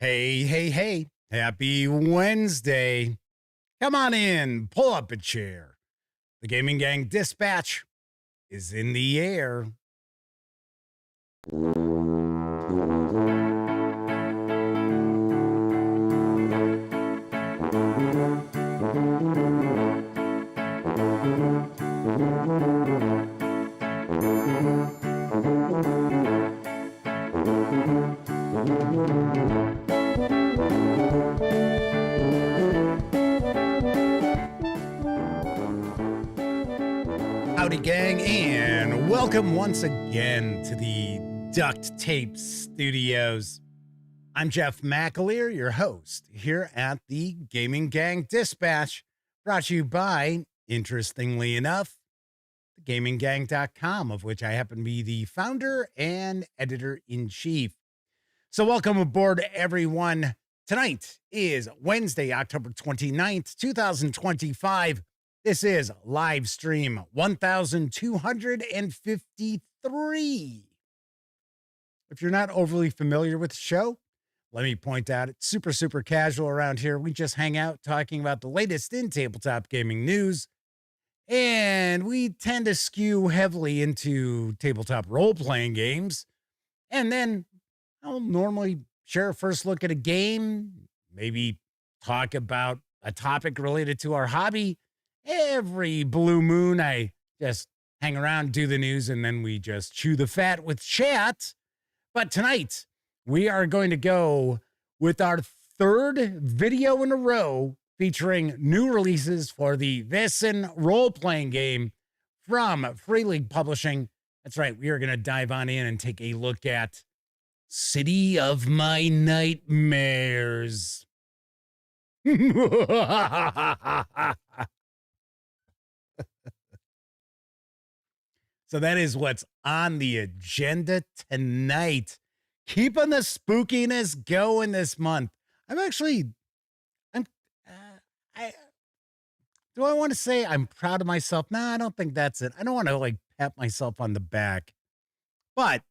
Hey, hey, hey. Happy Wednesday. Come on in, pull up a chair. The Gaming Gang Dispatch is in the air. Howdy, gang, and welcome once again to the Duct Tape Studios. I'm Jeff McAleer, your host here at the Gaming Gang Dispatch, brought to you by, interestingly enough, thegaminggang.com, of which I happen to be the founder and editor-in-chief. So welcome aboard, everyone. Tonight is Wednesday, October 29th, 2025. This is live stream 1253. If you're not overly familiar with the show, let me point out it's super casual around here. We just hang out talking about the latest in tabletop gaming news, and we tend to skew heavily into tabletop role-playing games. And then I'll normally share a first look at a game, maybe talk about a topic related to our hobby. Every blue moon, I just hang around, do the news, and then we just chew the fat with chat. But tonight, we are going to go with our third video in a row featuring new releases for the Vaesen role-playing game from Free League Publishing. That's right, we are going to dive on in and take a look at City of My Nightmares. So that is what's on the agenda tonight. Keeping the spookiness going this month. Do I want to say I'm proud of myself? No, I don't think that's it. I don't want to pat myself on the back, but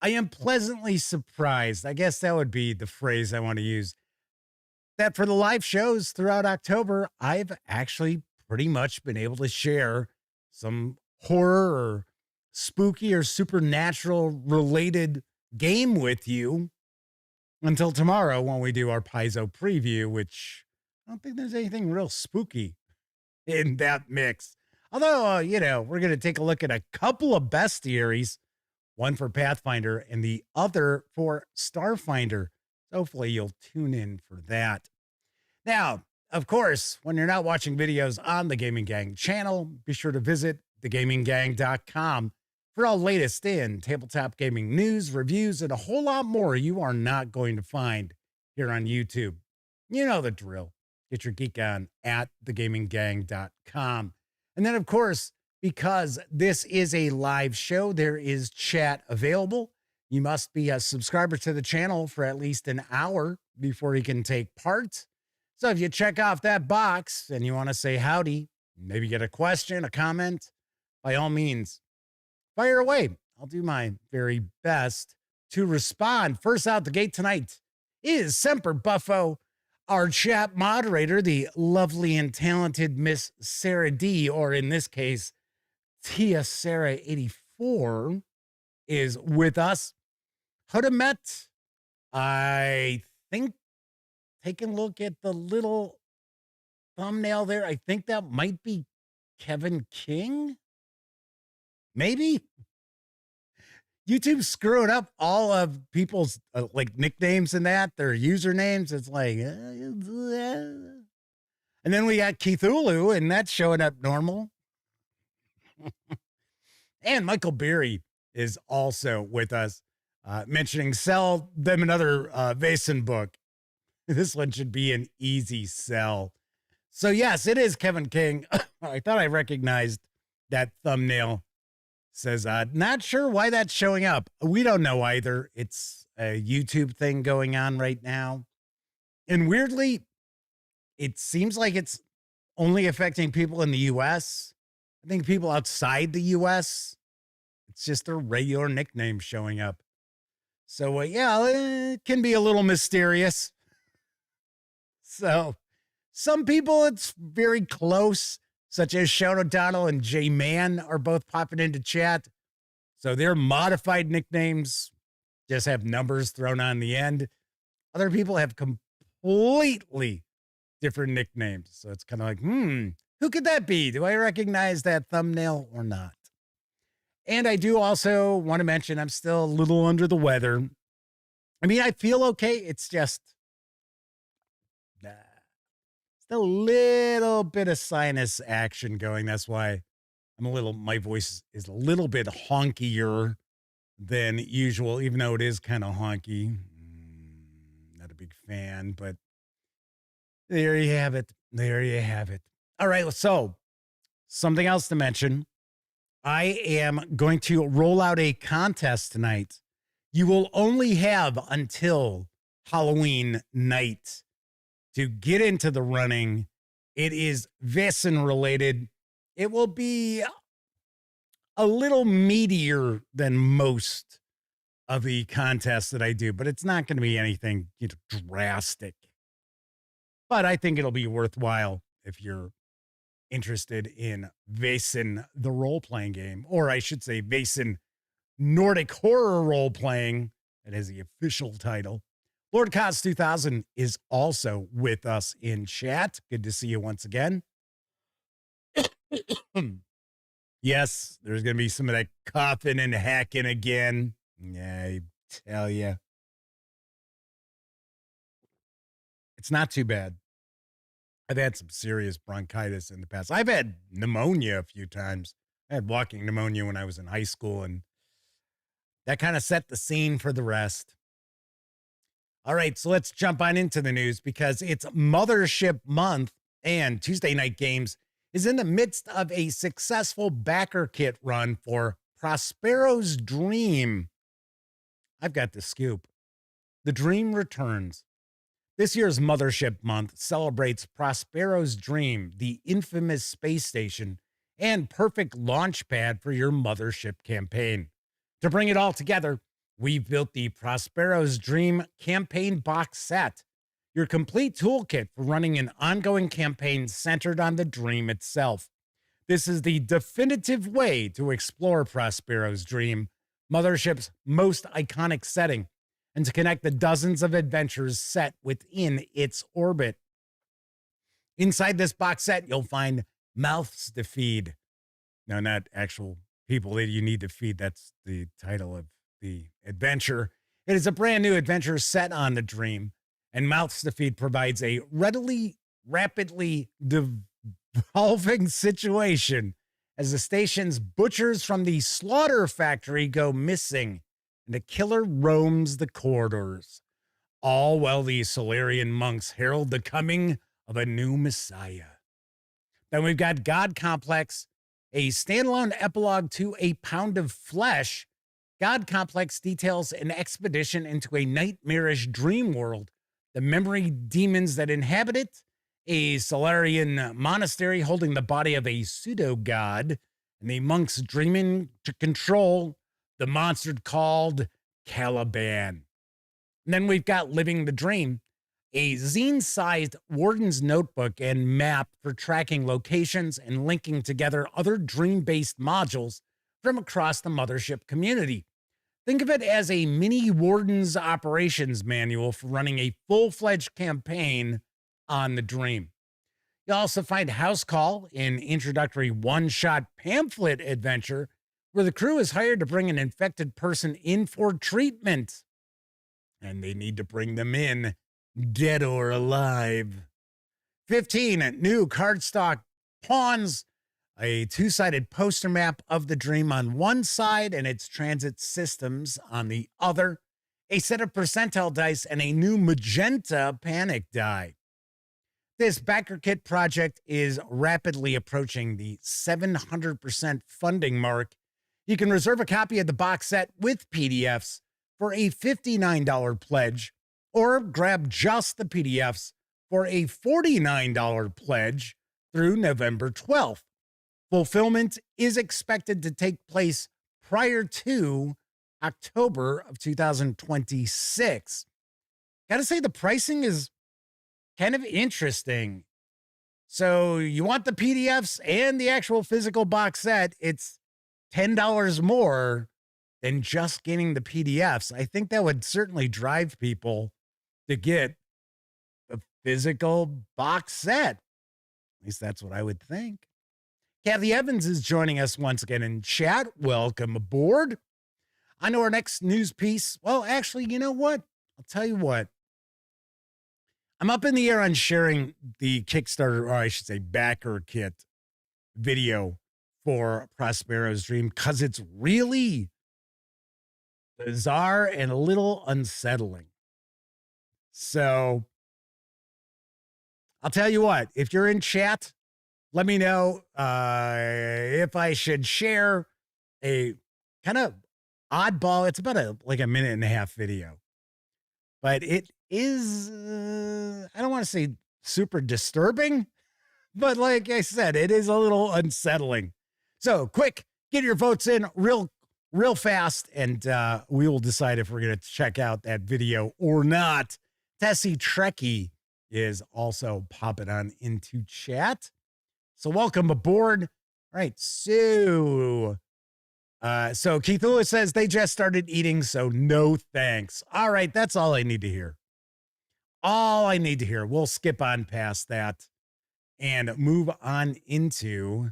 I am pleasantly surprised. I guess that would be the phrase I want to use. That for the live shows throughout October, I've actually pretty much been able to share some horror or spooky or supernatural related game with you until tomorrow when we do our Paizo preview, which I don't think there's anything real spooky in that mix. Although, we're going to take a look at a couple of bestiaries, one for Pathfinder and the other for Starfinder. Hopefully you'll tune in for that. Now, of course, when you're not watching videos on the Gaming Gang channel, be sure to visit thegaminggang.com for all latest in tabletop gaming news, reviews, and a whole lot more you are not going to find here on YouTube. You know the drill. Get your geek on at thegaminggang.com. And then, of course, because this is a live show, there is chat available. You must be a subscriber to the channel for at least an hour before you can take part. So if you check off that box and you want to say howdy, maybe get a question, a comment, by all means, fire away. I'll do my very best to respond. First out the gate tonight is Semper Buffo, our chat moderator, the lovely and talented Miss Sarah D, or in this case, Tia Sarah 84, is with us. Hudamet, I think, taking a look at the little thumbnail there, I think that might be Kevin King. Maybe YouTube screwing up all of people's nicknames and that, their usernames. It's and then we got Cthulhu, and that's showing up normal. And Michael Beery is also with us, mentioning sell them another Vaesen book. This one should be an easy sell. So yes, it is Kevin King. I thought I recognized that thumbnail. Says, not sure why that's showing up. We don't know either. It's a YouTube thing going on right now. And weirdly, it seems like it's only affecting people in the US. I think people outside the US, it's just their regular nickname showing up. So, yeah, it can be a little mysterious. So, some people, it's very close, such as Shout O'Donnell and J Man are both popping into chat. So, their modified nicknames just have numbers thrown on the end. Other people have completely different nicknames. So, it's kind of like, who could that be? Do I recognize that thumbnail or not? And I do also want to mention I'm still a little under the weather. I mean, I feel okay. It's just a little bit of sinus action going. That's why my voice is a little bit honkier than usual, even though it is kind of honky. Not a big fan, but there you have it. There you have it. All right. So something else to mention. I am going to roll out a contest tonight. You will only have until Halloween night to get into the running. It is Vaesen related. It will be a little meatier than most of the contests that I do, but it's not going to be anything drastic. But I think it'll be worthwhile if you're interested in Vaesen, the role-playing game, or I should say Vaesen Nordic Horror Roleplaying. That is the official title. Lord Cos 2000 is also with us in chat. Good to see you once again. Yes, there's going to be some of that coughing and hacking again. Yeah, I tell you. It's not too bad. I've had some serious bronchitis in the past. I've had pneumonia a few times. I had walking pneumonia when I was in high school, and that kind of set the scene for the rest. All right, so let's jump on into the news because it's Mothership Month, and Tuesday Night Games is in the midst of a successful backer kit run for Prospero's Dream. I've got the scoop. The Dream returns. This year's Mothership Month celebrates Prospero's Dream, the infamous space station, and perfect launch pad for your Mothership campaign. To bring it all together, we've built the Prospero's Dream campaign box set, your complete toolkit for running an ongoing campaign centered on the dream itself. This is the definitive way to explore Prospero's Dream, Mothership's most iconic setting, and to connect the dozens of adventures set within its orbit. Inside this box set, you'll find mouths to feed. No, not actual people that you need to feed. That's the title of the adventure. It is a brand new adventure set on the dream, and Mouths to Feed provides a rapidly devolving situation as the station's butchers from the slaughter factory go missing, and the killer roams the corridors, all while the Solarian monks herald the coming of a new messiah. Then we've got God Complex, a standalone epilogue to A Pound of Flesh. God Complex details an expedition into a nightmarish dream world, the memory demons that inhabit it, a Solarian monastery holding the body of a pseudo-god, and the monks dreaming to control the monster called Caliban. And then we've got Living the Dream, a zine-sized warden's notebook and map for tracking locations and linking together other dream-based modules from across the Mothership community. Think of it as a mini warden's operations manual for running a full-fledged campaign on the dream. You'll also find House Call, an introductory one-shot pamphlet adventure where the crew is hired to bring an infected person in for treatment. And they need to bring them in, dead or alive. 15 new cardstock pawns, a two-sided poster map of the dream on one side and its transit systems on the other, a set of percentile dice, and a new magenta panic die. This backer kit project is rapidly approaching the 700% funding mark. You can reserve a copy of the box set with PDFs for a $59 pledge, or grab just the PDFs for a $49 pledge through November 12th. Fulfillment is expected to take place prior to October of 2026. Got to say, the pricing is kind of interesting. So you want the PDFs and the actual physical box set, it's $10 more than just getting the PDFs. I think that would certainly drive people to get the physical box set. At least that's what I would think. Kathy Evans is joining us once again in chat. Welcome aboard. On to our next news piece. Well, actually, you know what? I'll tell you what. I'm up in the air on sharing the Kickstarter, or I should say backer kit video for Prospero's Dream because it's really bizarre and a little unsettling. So I'll tell you what, if you're in chat, let me know if I should share a kind of oddball. It's about a minute and a half video, but it is, I don't want to say super disturbing, but like I said, it is a little unsettling. So quick, get your votes in real fast, and we will decide if we're going to check out that video or not. Tessie Trekkie is also popping on into chat. So welcome aboard. All right, so Keith Lewis says they just started eating, so no thanks. All right, that's all I need to hear. All I need to hear. We'll skip on past that and move on into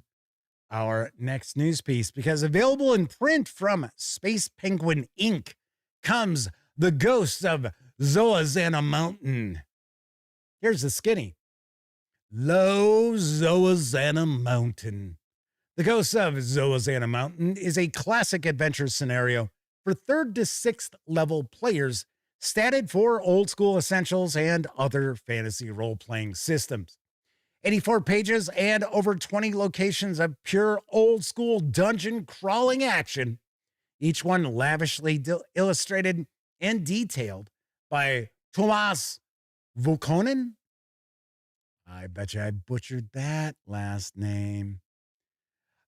our next news piece, because available in print from Space Penguin Inc. comes The Ghosts of Zoazana Mountain. Here's the skinny. Low Zoazana Mountain. The Ghosts of Zoazana Mountain is a classic adventure scenario for 3rd to 6th level players, statted for old school essentials and other fantasy role-playing systems. 84 pages and over 20 locations of pure old school dungeon crawling action, each one lavishly illustrated and detailed by Tomas Vukonen. I bet you I butchered that last name.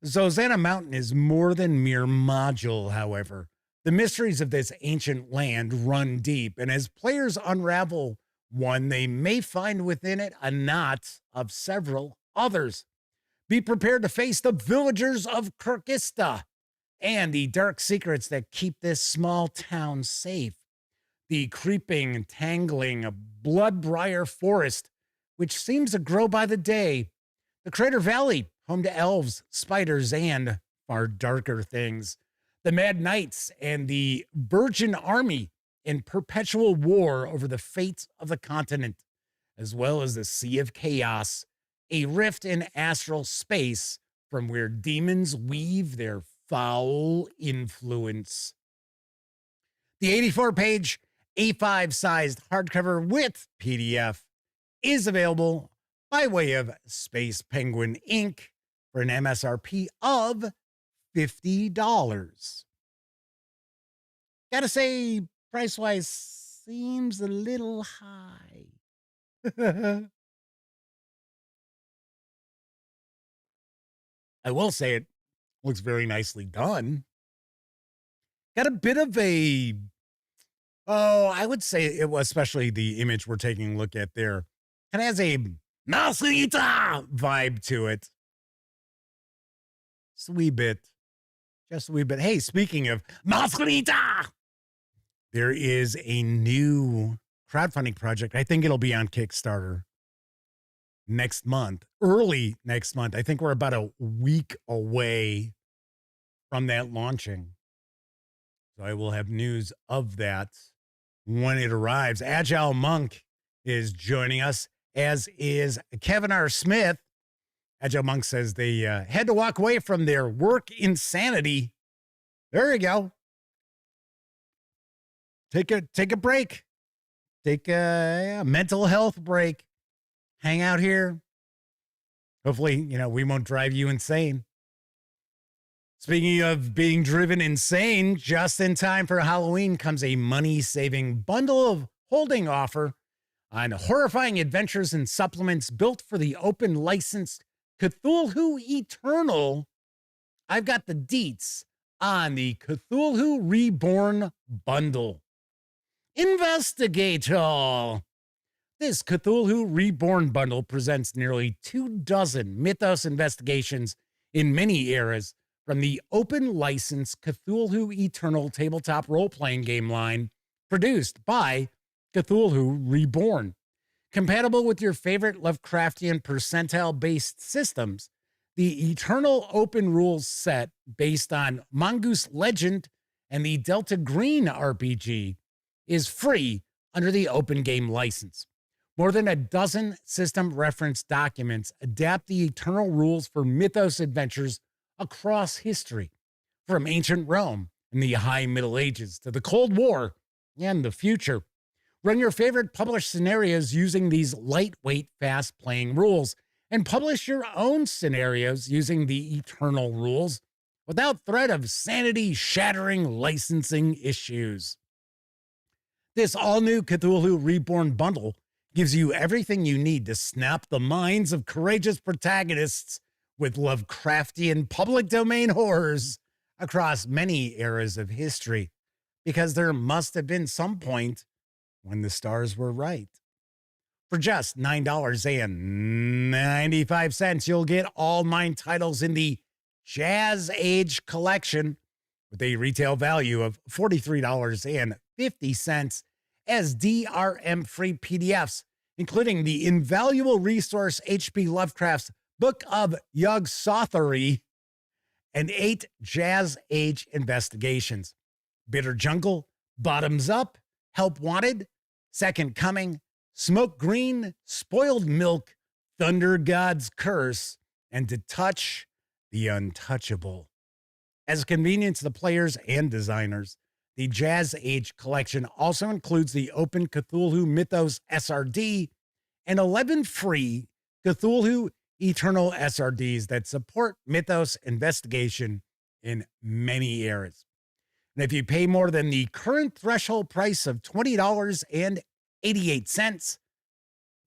Zoazana Mountain is more than mere module, however. The mysteries of this ancient land run deep, and as players unravel one, they may find within it a knot of several others. Be prepared to face the villagers of Kyrgyzstan and the dark secrets that keep this small town safe. The creeping, tangling, bloodbriar forest, which seems to grow by the day. The Crater Valley, home to elves, spiders, and far darker things. The Mad Knights and the Virgin Army in perpetual war over the fate of the continent, as well as the Sea of Chaos, a rift in astral space from where demons weave their foul influence. The 84-page A5-sized hardcover with PDF is available by way of Space Penguin Inc. for an MSRP of $50. Gotta say, price-wise, seems a little high. I will say it looks very nicely done. Got a bit of a, I would say it was, especially the image we're taking a look at there, kind of has a Masita vibe to it. Just a wee bit. Just a wee bit. Hey, speaking of Masita, there is a new crowdfunding project. I think it'll be on Kickstarter next month, early next month. I think we're about a week away from that launching. So I will have news of that when it arrives. Agile Monk is joining us, as is Kevin R. Smith. Agile Monk says they had to walk away from their work insanity. There you go. Take a break. Take a mental health break. Hang out here. Hopefully, we won't drive you insane. Speaking of being driven insane, just in time for Halloween comes a money-saving bundle of holding offer on horrifying adventures and supplements built for the open licensed Cthulhu Eternal. I've got the deets on the Cthulhu Reborn bundle. Investigate all. This Cthulhu Reborn bundle presents nearly 24 mythos investigations in many eras from the open license Cthulhu Eternal tabletop role-playing game line produced by Cthulhu Reborn. Compatible with your favorite Lovecraftian percentile-based systems, the Eternal Open Rules set based on Mongoose Legend and the Delta Green RPG is free under the Open Game license. More than a dozen system reference documents adapt the Eternal rules for mythos adventures across history, from ancient Rome and the High Middle Ages to the Cold War and the future. Run your favorite published scenarios using these lightweight, fast-playing rules, and publish your own scenarios using the Eternal rules without threat of sanity-shattering licensing issues. This all-new Cthulhu Reborn bundle gives you everything you need to snap the minds of courageous protagonists with Lovecraftian public domain horrors across many eras of history, because there must have been some point when the stars were right. For just $9.95, you'll get all 9 titles in the Jazz Age collection with a retail value of $43.50 as DRM-free PDFs, including the invaluable resource H.P. Lovecraft's Book of Yog-Sothory and 8 Jazz Age investigations: Bitter Jungle, Bottoms Up, Help Wanted, Second Coming, Smoke Green, Spoiled Milk, Thunder God's Curse, and To Touch the Untouchable. As a convenience to the players and designers, the Jazz Age collection also includes the Open Cthulhu Mythos SRD and 11 free Cthulhu Eternal SRDs that support Mythos investigation in many eras. And if you pay more than the current threshold price of $20.88,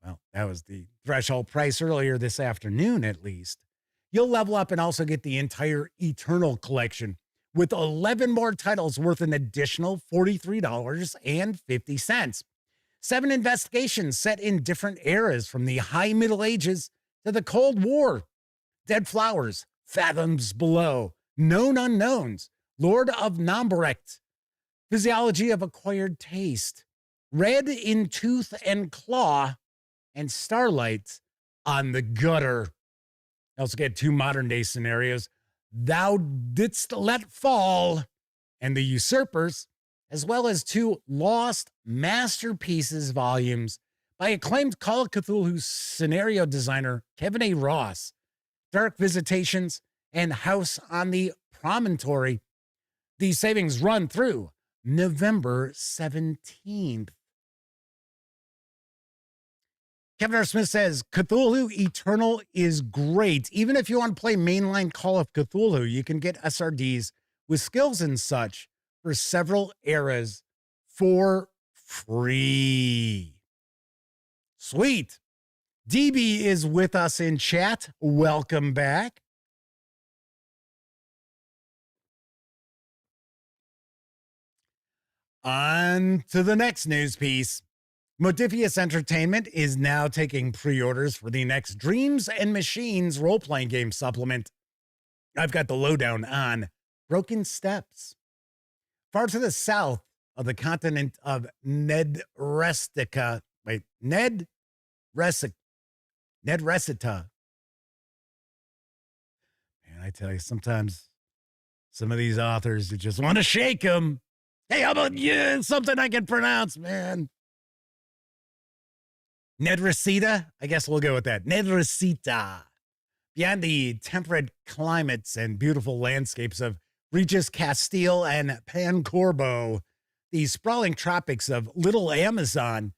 well, that was the threshold price earlier this afternoon at least, you'll level up and also get the entire Eternal collection with 11 more titles worth an additional $43.50. 7 investigations set in different eras from the High Middle Ages to the Cold War: Dead Flowers, Fathoms Below, Known Unknowns, Lord of Nombrecht, Physiology of Acquired Taste, Red in Tooth and Claw, and Starlight on the Gutter. You also get 2 modern-day scenarios: Thou Didst Let Fall and The Usurpers, as well as 2 Lost Masterpieces volumes by acclaimed Call of Cthulhu scenario designer Kevin A. Ross, Dark Visitations, and House on the Promontory. These savings run through November 17th. Kevin R. Smith says, Cthulhu Eternal is great. Even if you want to play mainline Call of Cthulhu, you can get SRDs with skills and such for several eras for free. Sweet. DB is with us in chat. Welcome back. On to the next news piece. Modiphius Entertainment is now taking pre-orders for the next Dreams and Machines role-playing game supplement. I've got the lowdown on Broken Steps. Far to the south of the continent of Nedrestica. Nedresita. Man, I tell you, sometimes some of these authors, you just want to shake them. Hey, how about you? Something I can pronounce, man. Nedresita? I guess we'll go with that. Nedresita. Beyond the temperate climates and beautiful landscapes of Regis Castile and Pancorbo, the sprawling tropics of Little Amazon,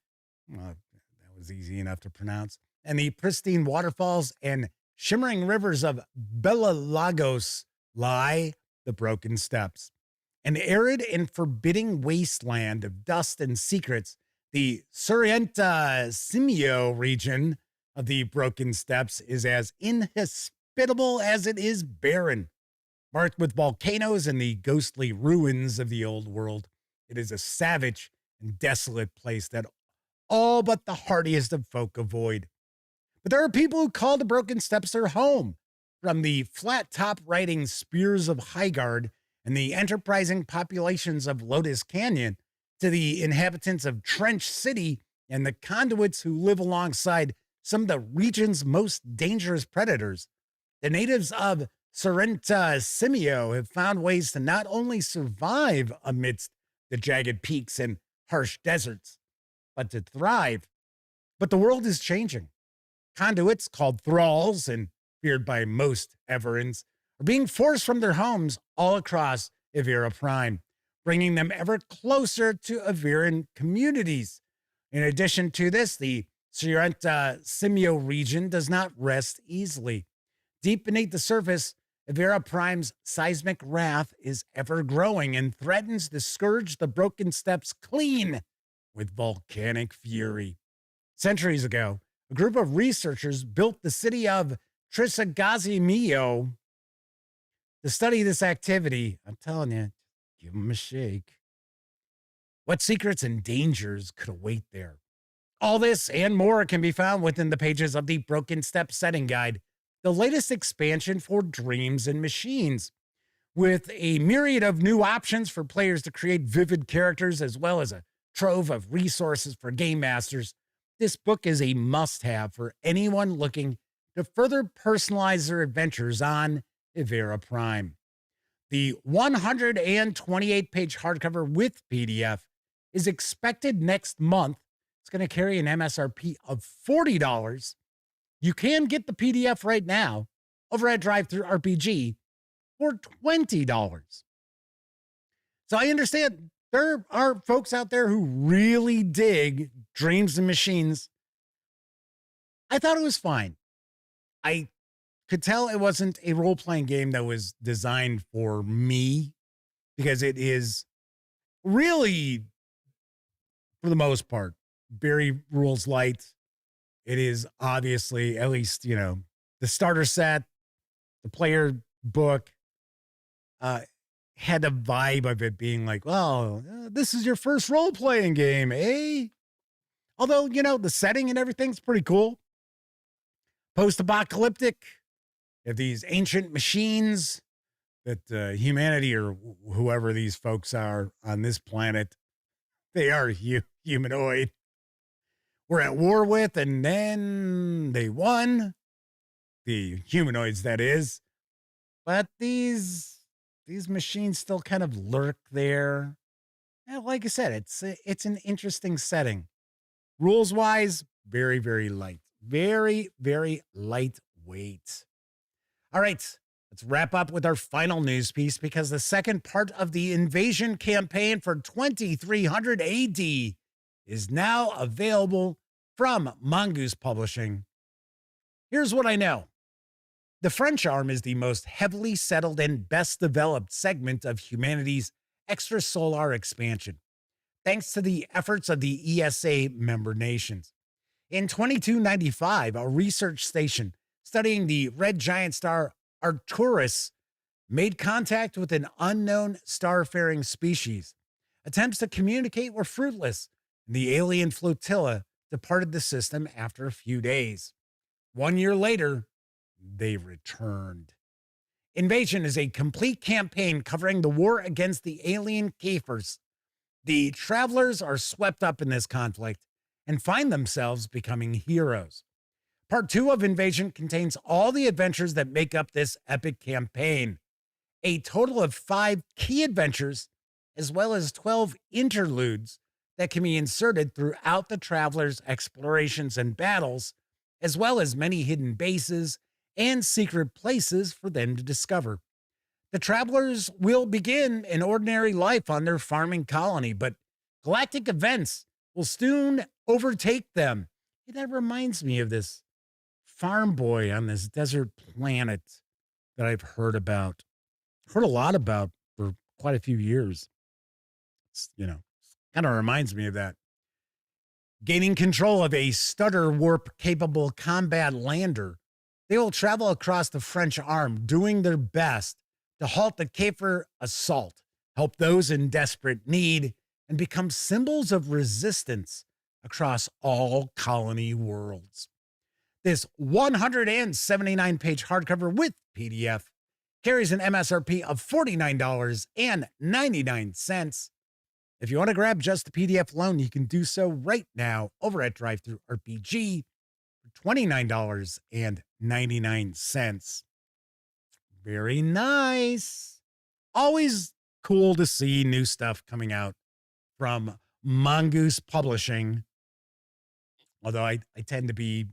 well, that was easy enough to pronounce, and the pristine waterfalls and shimmering rivers of Bella Lagos lie the Broken Steps. An arid and forbidding wasteland of dust and secrets, the Surienta Simio region of the Broken Steps is as inhospitable as it is barren. Marked with volcanoes and the ghostly ruins of the old world, it is a savage and desolate place that all but the hardiest of folk avoid. But there are people who call the Broken Steps their home, from the flat-top riding spears of Highgard and the enterprising populations of Lotus Canyon to the inhabitants of Trench City and the conduits who live alongside some of the region's most dangerous predators. The natives of Sorrento Simio have found ways to not only survive amidst the jagged peaks and harsh deserts, but to thrive. But the world is changing. Conduits, called thralls and feared by most Everans, are being forced from their homes all across Evira Prime, bringing them ever closer to Everan communities. In addition to this, the Sorrento Simio region does not rest easily. Deep beneath the surface, Evira Prime's seismic wrath is ever growing and threatens to scourge the Broken Steps clean with volcanic fury. Centuries ago, a group of researchers built the city of Trisagazimio to study this activity. I'm telling you, give them a shake. What secrets and dangers could await there? All this and more can be found within the pages of the Broken Steps Setting Guide, the latest expansion for Dreams and Machines. With a myriad of new options for players to create vivid characters, as well as a trove of resources for game masters, this book is a must-have for anyone looking to further personalize their adventures on Evira Prime. The 128-page hardcover with PDF is expected next month. It's going to carry an MSRP of $40. You can get the PDF right now over at DriveThruRPG for $20. So I understand there are folks out there who really dig Dreams and Machines. I thought it was fine. I could tell it wasn't a role-playing game that was designed for me, because it is really, for the most part, very rules light. It is obviously, at least, the starter set, the player book, had a vibe of it being like, well, this is your first role-playing game, eh? Although, the setting and everything's pretty cool. Post-apocalyptic. You have these ancient machines that humanity, or whoever these folks are on this planet, they are humanoid, we're at war with, and then they won. The humanoids, that is. But these machines still kind of lurk there. And like I said, it's an interesting setting. Rules-wise, very, very light. Very, very lightweight. All right, let's wrap up with our final news piece, because the second part of the invasion campaign for 2300 AD is now available from Mongoose Publishing. Here's what I know. The French arm is the most heavily settled and best developed segment of humanity's extrasolar expansion, thanks to the efforts of the ESA member nations. In 2295, a research station studying the red giant star Arcturus made contact with an unknown starfaring species. Attempts to communicate were fruitless, and the alien flotilla departed the system after a few days. 1 year later, they returned. Invasion is a complete campaign covering the war against the alien Kafirs. The travelers are swept up in this conflict and find themselves becoming heroes. Part 2 of Invasion contains all the adventures that make up this epic campaign. A total of 5 key adventures, as well as 12 interludes that can be inserted throughout the travelers' explorations and battles, as well as many hidden bases and secret places for them to discover. The travelers will begin an ordinary life on their farming colony, but galactic events will soon overtake them. That reminds me of this farm boy on this desert planet that I've heard about. Heard a lot about for quite a few years. It's, kind of reminds me of that. Gaining control of a stutter warp capable combat lander, they will travel across the French arm, doing their best to halt the Kafer assault, help those in desperate need, and become symbols of resistance across all colony worlds. This 179-page hardcover with PDF carries an MSRP of $49.99. If you want to grab just the PDF alone, you can do so right now over at TTRPG for $29.99. Very nice. Always cool to see new stuff coming out from Mongoose Publishing. Although I tend to be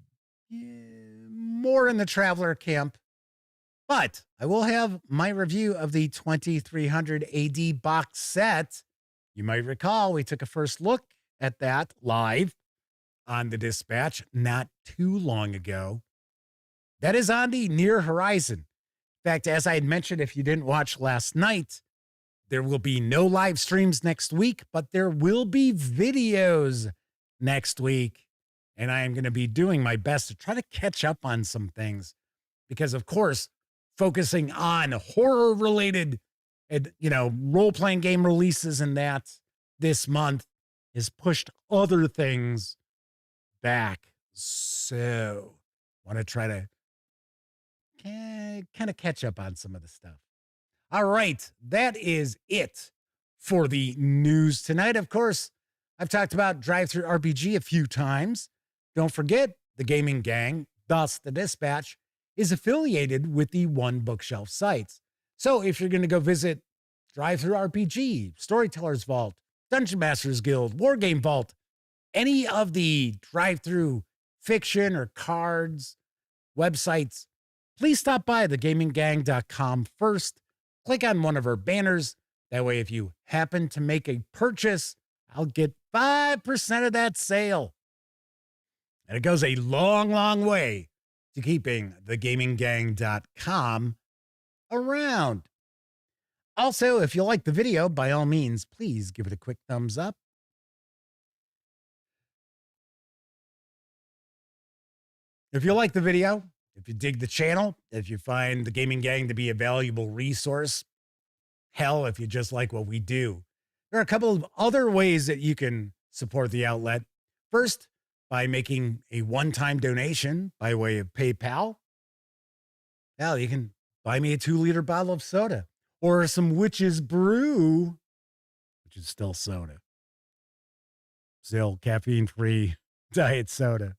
more in the Traveler camp. But I will have my review of the 2300 AD box set. You might recall we took a first look at that live on the Dispatch not too long ago. That is on the near horizon. In fact, as I had mentioned, if you didn't watch last night, there will be no live streams next week, but there will be videos next week. And I am going to be doing my best to try to catch up on some things because, of course, focusing on horror-related, role-playing game releases and that this month has pushed other things back. So I want to try to kind of catch up on some of the stuff. All right, that is it for the news tonight. Of course, I've talked about Drive-Thru RPG a few times. Don't forget, the Gaming Gang, thus the Dispatch, is affiliated with the One Bookshelf sites. So if you're going to go visit Drive-Thru RPG, Storyteller's Vault, Dungeon Masters Guild, Wargame Vault, any of the drive-through fiction or cards websites, please stop by thegaminggang.com first. Click on one of our banners. That way, if you happen to make a purchase, I'll get 5% of that sale. And it goes a long, long way to keeping thegaminggang.com around. Also, if you like the video, by all means, please give it a quick thumbs up. If you like the video, if you dig the channel, if you find the Gaming Gang to be a valuable resource, hell, if you just like what we do, there are a couple of other ways that you can support the outlet. First, by making a one-time donation by way of PayPal. Hell, you can buy me a 2-liter bottle of soda or some Witch's Brew, which is still soda. Still caffeine-free diet soda.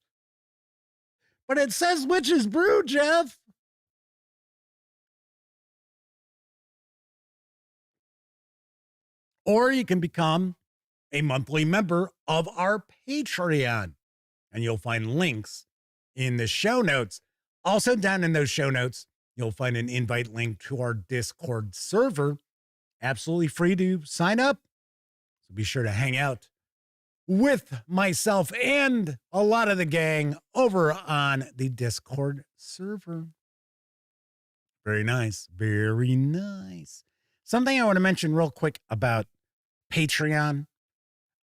But it says Witch's Brew, Jeff. Or you can become a monthly member of our Patreon. And you'll find links in the show notes. Also, down in those show notes, you'll find an invite link to our Discord server. Absolutely free to sign up. So be sure to hang out with myself and a lot of the gang over on the Discord server. Very nice. Very nice. Something I want to mention real quick about Patreon.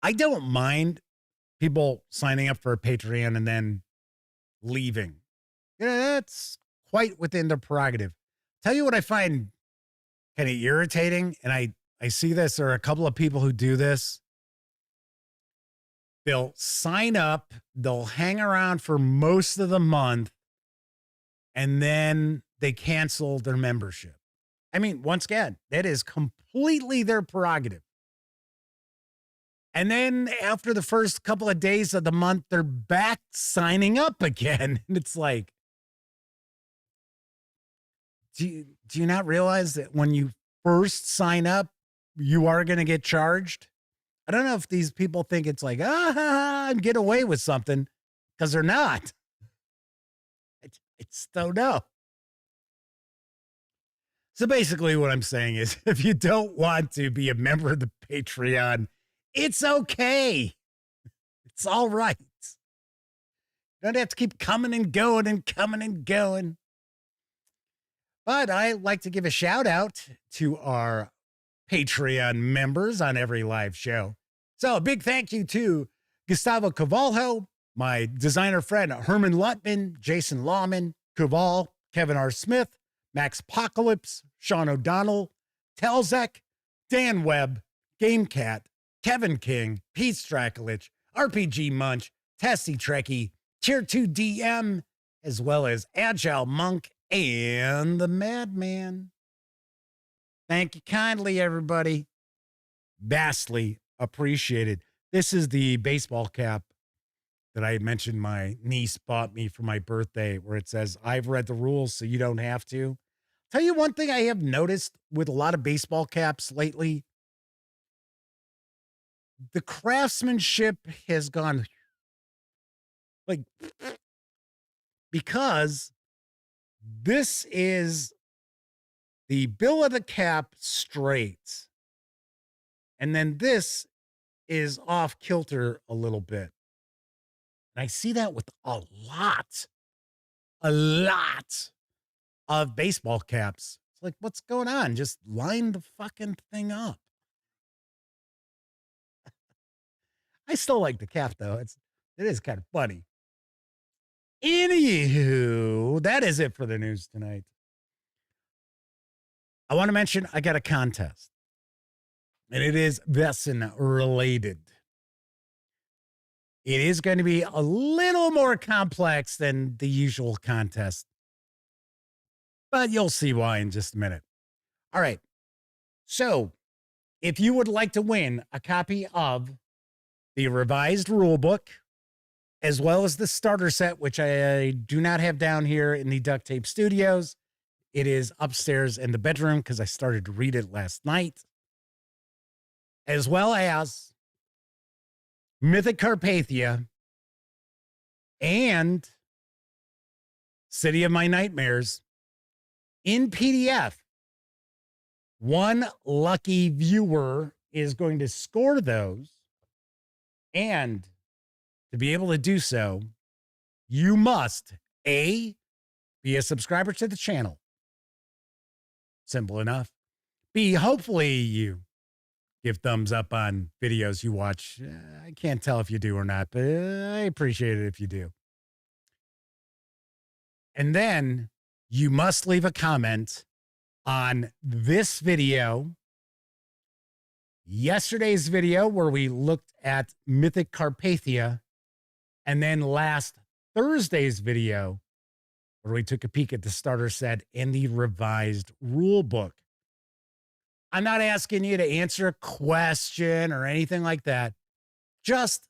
I don't mind people signing up for a Patreon and then leaving. That's quite within their prerogative. Tell you what I find kind of irritating, and I see this, there are a couple of people who do this. They'll sign up, they'll hang around for most of the month, and then they cancel their membership. I mean, once again, that is completely their prerogative. And then after the first couple of days of the month, they're back signing up again. And it's like, do you not realize that when you first sign up, you are going to get charged? I don't know if these people think it's like, and get away with something, because they're not. I just don't know. So basically what I'm saying is, if you don't want to be a member of the Patreon, it's okay. It's all right. You don't have to keep coming and going and coming and going. But I like to give a shout out to our Patreon members on every live show. So a big thank you to Gustavo Cavalho, my designer friend Herman Lutman, Jason Lawman, Caval, Kevin R. Smith, Max Apocalypse, Sean O'Donnell, Telzek, Dan Webb, GameCat, Kevin King, Pete Strakulich, RPG Munch, Tessie Trekkie, Tier 2 DM, as well as Agile Monk and the Madman. Thank you kindly, everybody. Vastly appreciated. This is the baseball cap that I had mentioned my niece bought me for my birthday, where it says, I've read the rules, so you don't have to. Tell you one thing I have noticed with a lot of baseball caps lately. The craftsmanship has gone like, because this is the bill of the cap straight. And then this is off kilter a little bit. And I see that with a lot of baseball caps. It's like, what's going on? Just line the fucking thing up. I still like the cap, though. It is kind of funny. Anywho, that is it for the news tonight. I want to mention I got a contest, and it is Vaesen related. It is going to be a little more complex than the usual contest, but you'll see why in just a minute. All right. So if you would like to win a copy of the revised rule book, as well as the starter set, which I do not have down here in the Duct Tape Studios, it is upstairs in the bedroom because I started to read it last night, as well as Mythic Carpathia and City of My Nightmares in PDF. One lucky viewer is going to score those, and to be able to do so, you must A, be a subscriber to the channel. Simple enough. B, hopefully you give thumbs up on videos you watch. I can't tell if you do or not, but I appreciate it if you do. And then you must leave a comment on this video, yesterday's video where we looked at Mythic Carpathia, and then last Thursday's video where we took a peek at the starter set and the revised rule book. I'm not asking you to answer a question or anything like that. Just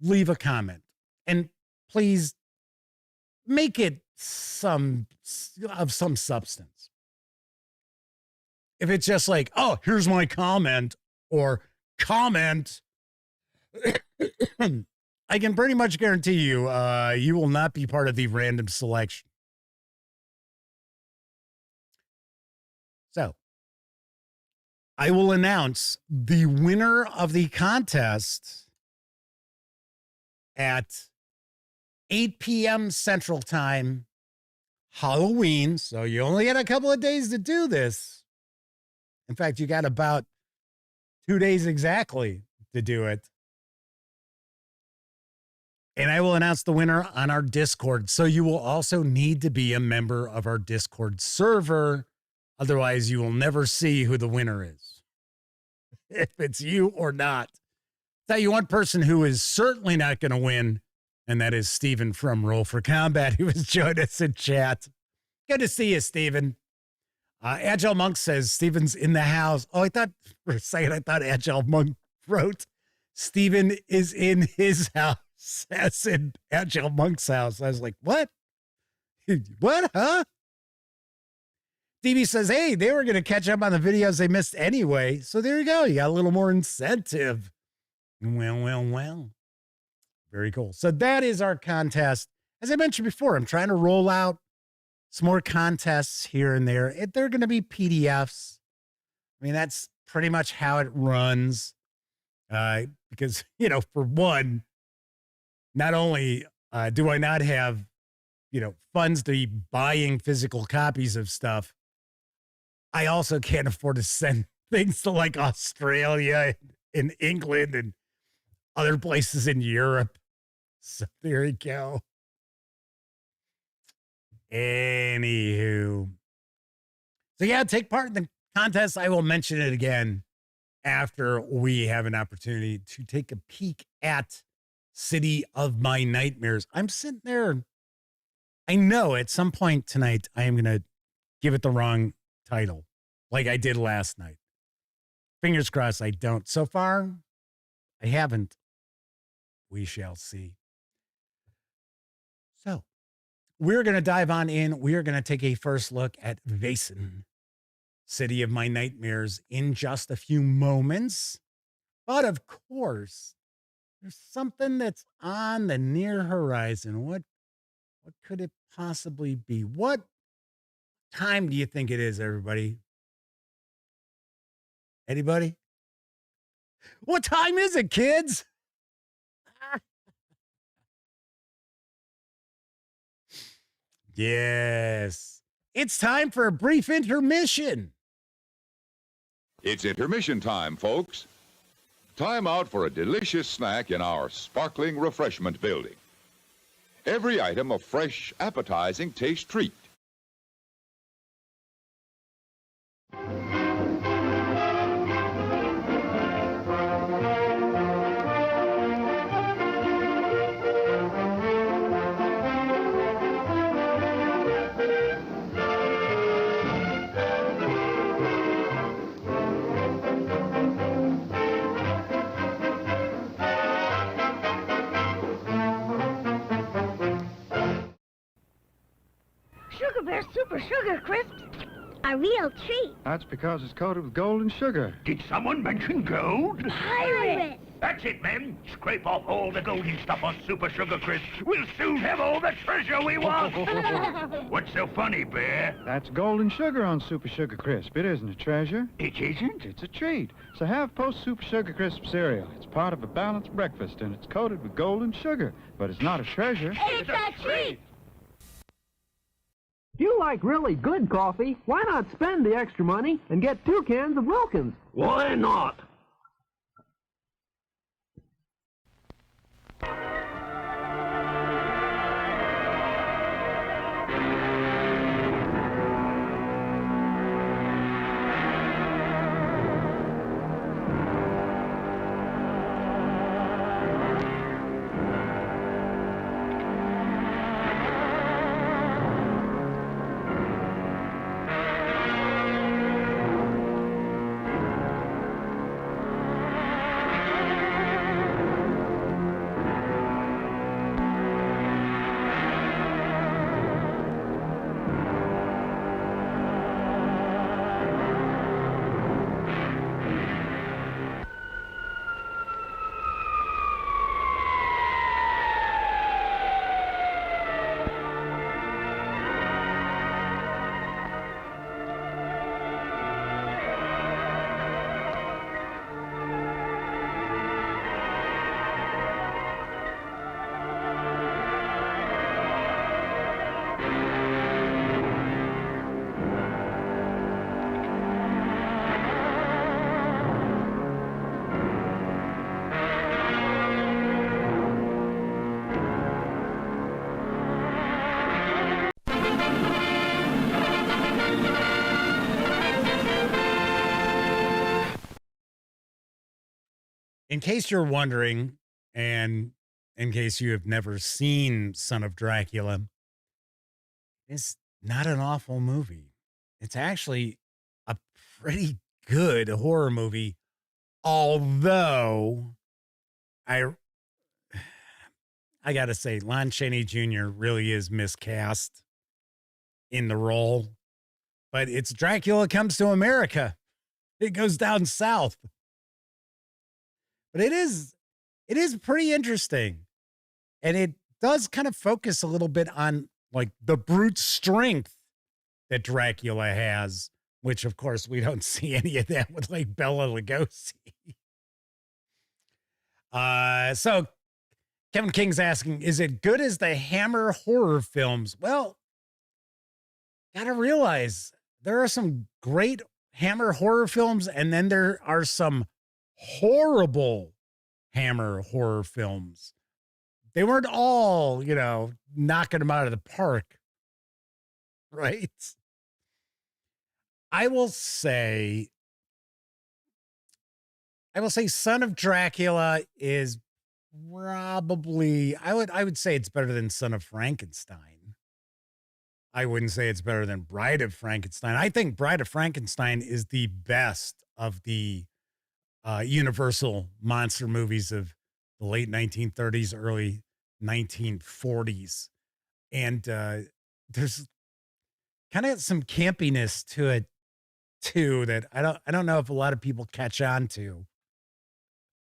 leave a comment, and please make it of some substance. If it's just like, oh, here's my comment, or comment, I can pretty much guarantee you, you will not be part of the random selection. So I will announce the winner of the contest at 8 p.m. Central Time, Halloween. So you only had a couple of days to do this. In fact, you got about 2 days exactly to do it. And I will announce the winner on our Discord. So you will also need to be a member of our Discord server. Otherwise, you will never see who the winner is, if it's you or not. Tell you one person who is certainly not going to win, and that is Steven from Roll for Combat, who has joined us in chat. Good to see you, Steven. Agile Monk says Steven's in the house. Oh, I thought for a second, I thought Agile Monk wrote Steven is in his house. That's in Agile Monk's house. I was like, what? What, huh? DB says, hey, they were going to catch up on the videos they missed anyway. So there you go. You got a little more incentive. Well. Very cool. So that is our contest. As I mentioned before, I'm trying to roll out some more contests here and there. They're going to be PDFs. I mean, that's pretty much how it runs. Because, for one, not only do I not have, funds to be buying physical copies of stuff, I also can't afford to send things to like Australia and England and other places in Europe. So there you go. Anywho, So yeah, take part in the contest. I will mention it again after we have an opportunity to take a peek at City of My Nightmares. I'm sitting there. I know at some point tonight I am going to give it the wrong title like I did last night. Fingers crossed I don't. So far, I haven't. We shall see. So we're going to dive on in. We are going to take a first look at Vaesen, City of My Nightmares, in just a few moments. But of course, there's something that's on the near horizon. What could it possibly be? What time do you think it is, everybody? Anybody? What time is it, kids? Yes. It's time for a brief intermission. It's intermission time, folks. Time out for a delicious snack in our sparkling refreshment building. Every item a fresh, appetizing taste treat. Sugar Bear Super Sugar Crisps, a real treat. That's because it's coated with gold and sugar. Did someone mention gold? Pirates! That's it, men. Scrape off all the golden stuff on Super Sugar Crisp. We'll soon have all the treasure we want. What's so funny, Bear? That's gold and sugar on Super Sugar Crisp. It isn't a treasure. It isn't? It's a treat. So have Post Super Sugar Crisp cereal. It's part of a balanced breakfast, and it's coated with gold and sugar. But it's not a treasure. It's a treat! If you like really good coffee, why not spend the extra money and get 2 cans of Wilkins? Why not? In case you're wondering, and in case you have never seen Son of Dracula, it's not an awful movie. It's actually a pretty good horror movie, although I gotta say, Lon Chaney Jr. really is miscast in the role. But it's Dracula Comes to America. It goes down south. But it is pretty interesting. And it does kind of focus a little bit on like the brute strength that Dracula has, which of course we don't see any of that with like Bela Lugosi. So Kevin King's asking, is it good as the Hammer horror films? Well, gotta realize there are some great Hammer horror films, and then there are some horrible Hammer horror films. They weren't all, knocking them out of the park. Right? I will say Son of Dracula is probably, I would say it's better than Son of Frankenstein. I wouldn't say it's better than Bride of Frankenstein. I think Bride of Frankenstein is the best of the Universal monster movies of the late 1930s, early 1940s. And there's kind of some campiness to it too that I don't know if a lot of people catch on to.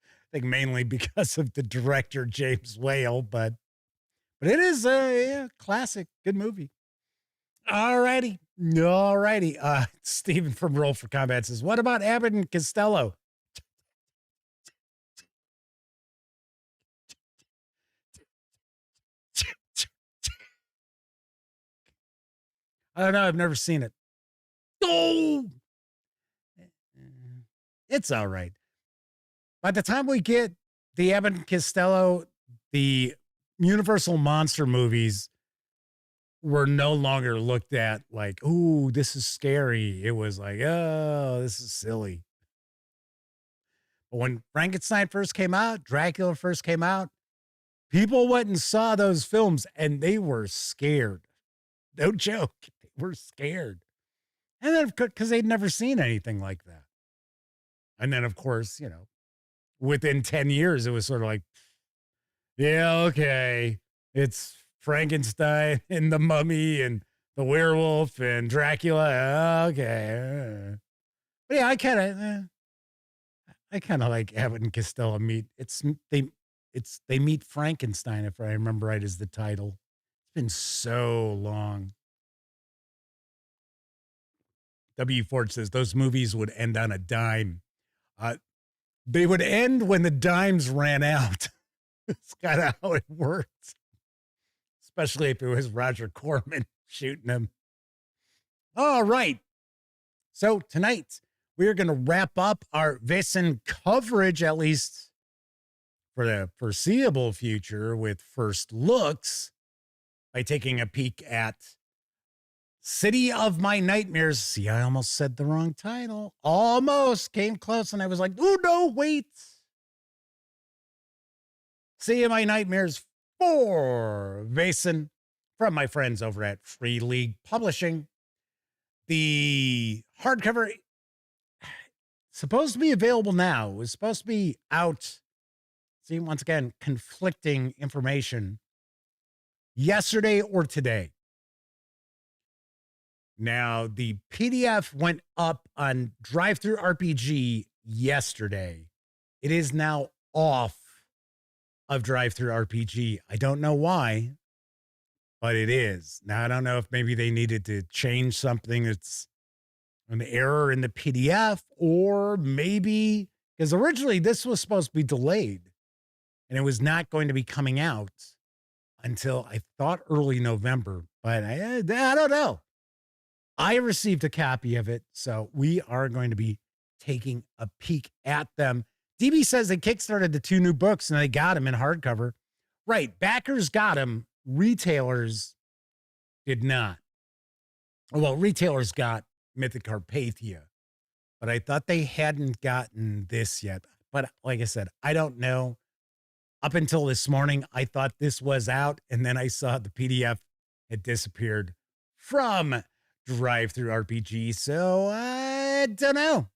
I think mainly because of the director James Whale, but it is a classic, good movie. All righty. Stephen from Roll for Combat says, what about Abbott and Costello? I don't know. I've never seen it. Oh, it's all right. By the time we get the Abbott and Costello, the Universal monster movies were no longer looked at like, ooh, this is scary. It was like, oh, this is silly. But when Frankenstein first came out, Dracula first came out, people went and saw those films and they were scared. No joke. They were scared. And then, because they'd never seen anything like that. And then, of course, within 10 years, it was sort of like, yeah, okay. It's Frankenstein and the Mummy and the werewolf and Dracula. Okay. But yeah, I kind of like Abbott and Costello meet. They meet Frankenstein, if I remember right, is the title. It's been so long. W. Ford says those movies would end on a dime. They would end when the dimes ran out. It's kind of how it works. Especially if it was Roger Corman shooting them. All right. So tonight, we are going to wrap up our Vaesen coverage, at least for the foreseeable future, with first looks by taking a peek at City of My Nightmares. See, I almost said the wrong title. Almost came close, and I was like, oh, no, wait. City of My Nightmares 4 Vaesen from my friends over at Free League Publishing. The hardcover supposed to be available now. It was supposed to be out. See, once again, conflicting information yesterday or today. Now, the PDF went up on DriveThruRPG yesterday. It is now off of DriveThruRPG. I don't know why, but it is. Now, I don't know if maybe they needed to change something that's an error in the PDF, or maybe, because originally this was supposed to be delayed and it was not going to be coming out until I thought early November, but I don't know. I received a copy of it, so we are going to be taking a peek at them. DB says they kickstarted the 2 new books and they got them in hardcover. Right, backers got them. Retailers did not. Well, retailers got Mythic Carpathia, but I thought they hadn't gotten this yet. But like I said, I don't know. Up until this morning, I thought this was out, and then I saw the PDF had disappeared from DriveThruRPG, so I don't know.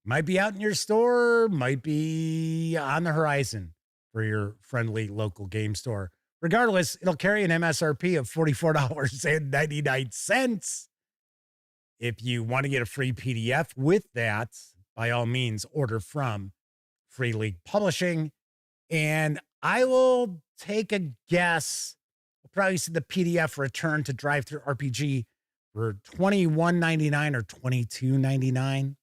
Might be out in your store, might be on the horizon for your friendly local game store. Regardless, it'll carry an MSRP of $44.99. If you want to get a free PDF with that, by all means, order from Free League Publishing. And I will take a guess. We'll probably see the PDF return to DriveThruRPG for $21.99 or $22.99.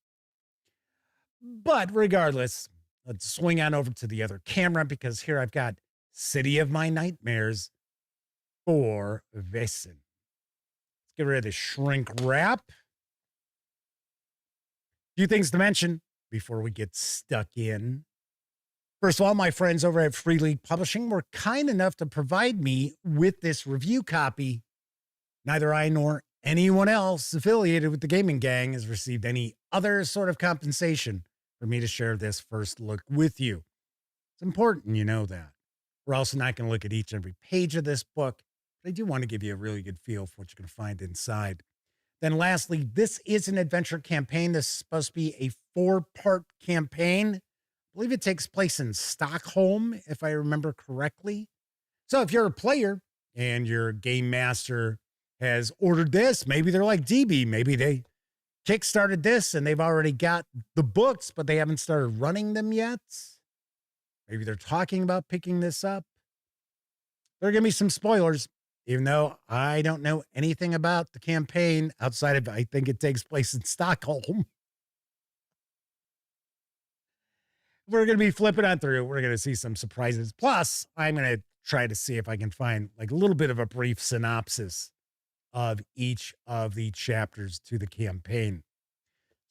But regardless, let's swing on over to the other camera, because here I've got City of My Nightmares for Vaesen. Let's get rid of the shrink wrap. A few things to mention before we get stuck in. First of all, my friends over at Free League Publishing were kind enough to provide me with this review copy. Neither I nor anyone else affiliated with the gaming gang has received any other sort of compensation for me to share this first look with you. It's important you know that. We're also not going to look at each and every page of this book, but I do want to give you a really good feel for what you're going to find inside. Then lastly, this is an adventure campaign. This is supposed to be a 4-part campaign. I believe it takes place in Stockholm, if I remember correctly. So if you're a player and your game master has ordered this, maybe they're like DB, maybe they kickstarted this and they've already got the books, but they haven't started running them yet. Maybe they're talking about picking this up. There are going to be some spoilers, even though I don't know anything about the campaign outside of, I think it takes place in Stockholm. We're going to be flipping on through. We're going to see some surprises. Plus, I'm going to try to see if I can find like a little bit of a brief synopsis of each of the chapters to the campaign.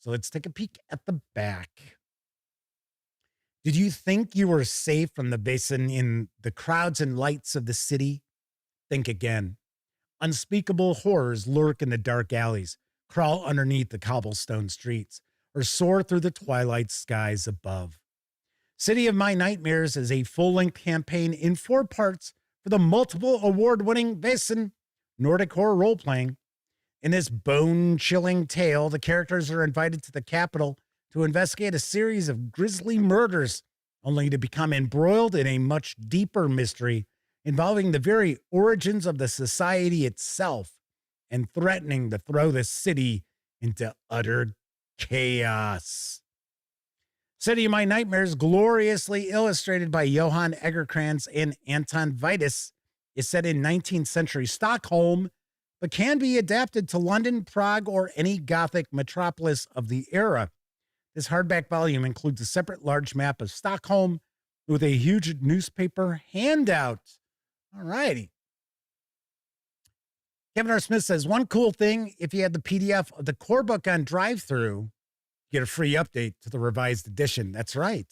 So let's take a peek at the back. Did you think you were safe from the Vaesen in the crowds and lights of the city? Think again. Unspeakable horrors lurk in the dark alleys, crawl underneath the cobblestone streets, or soar through the twilight skies above. City of My Nightmares is a full-length campaign in 4 parts for the multiple award-winning Vaesen Nordic Horror Roleplaying. In this bone-chilling tale, the characters are invited to the capital to investigate a series of grisly murders, only to become embroiled in a much deeper mystery involving the very origins of the society itself and threatening to throw the city into utter chaos. City of My Nightmares, gloriously illustrated by Johan Egerkrans and Anton Vitus, is set in 19th century Stockholm, but can be adapted to London, Prague, or any Gothic metropolis of the era. This hardback volume includes a separate large map of Stockholm with a huge newspaper handout. All righty. Kevin R. Smith says, one cool thing, if you had the PDF of the core book on drive-through, you get a free update to the revised edition. That's right.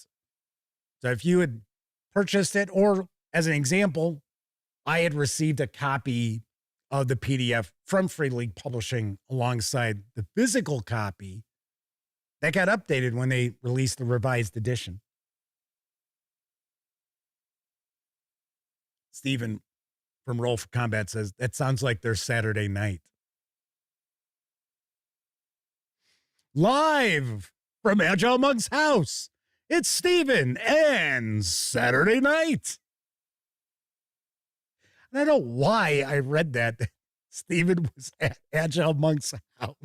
So if you had purchased it, or as an example, I had received a copy of the PDF from Free League Publishing alongside the physical copy, that got updated when they released the revised edition. Stephen from Roll for Combat says, that sounds like their Saturday night. Live from Agile Monk's house, it's Stephen and Saturday night. I don't know why I read that. Stephen was at Agile Monk's house.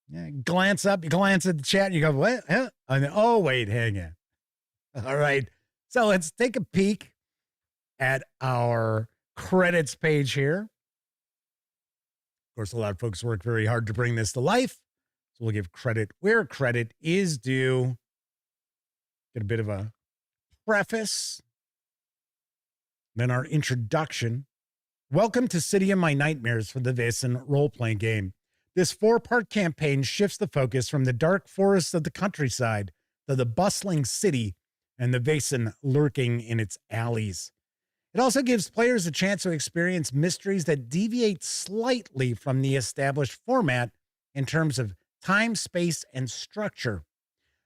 Yeah, glance up, you glance at the chat, and you go, what? Huh? And then, oh, wait, hang on. All right. So let's take a peek at our credits page here. Of course, a lot of folks work very hard to bring this to life. So we'll give credit where credit is due. Get a bit of a preface. Then our introduction. Welcome to City of My Nightmares for the Vaesen role-playing game. This 4-part campaign shifts the focus from the dark forests of the countryside to the bustling city and the Vaesen lurking in its alleys. It also gives players a chance to experience mysteries that deviate slightly from the established format in terms of time, space, and structure.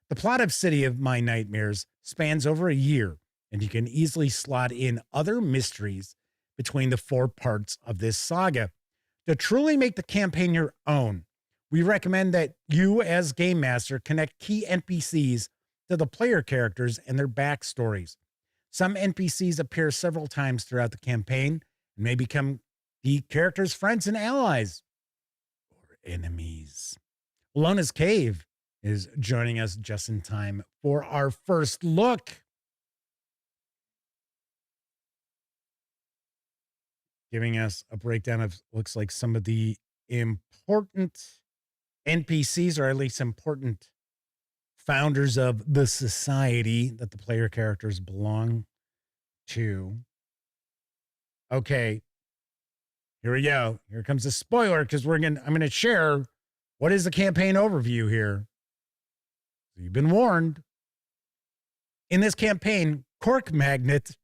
The plot of City of My Nightmares spans over a year, and you can easily slot in other mysteries between the 4 parts of this saga. To truly make the campaign your own, we recommend that you, as Game Master, connect key NPCs to the player characters and their backstories. Some NPCs appear several times throughout the campaign and may become the characters' friends and allies, or enemies. Alona's Cave is joining us just in time for our first look. Giving us a breakdown of, looks like, some of the important NPCs, or at least important founders of the society that the player characters belong to. Okay, here we go. Here comes the spoiler, because I'm going to share what is the campaign overview here. So you've been warned. In this campaign, Cork Magnet